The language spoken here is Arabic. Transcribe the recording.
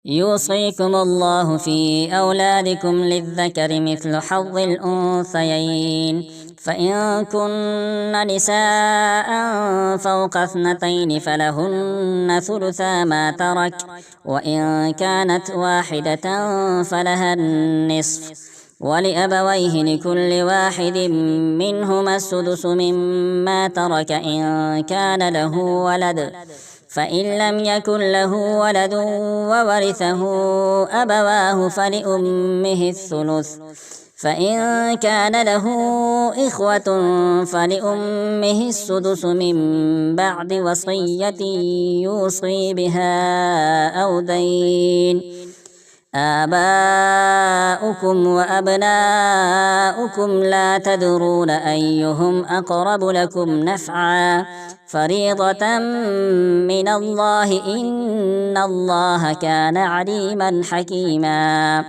يوصيكم الله في أولادكم للذكر مثل حظ الأنثيين، فإن كن نساء فوق 2 فلهن ثلثا ما ترك، وإن كانت واحدة فلها النصف، ولأبويه لكل واحد منهما السدس مما ترك إن كان له ولد، فإن لم يكن له ولد وورثه أبواه فلأمه الثلث، فإن كان له إخوة فلأمه السدس من بعد وصية يوصي بها أو دين. آباؤكم وأبناؤكم لا تدرون أيهم أقرب لكم نفعا، فريضة من الله، إن الله كان عليما حكيما.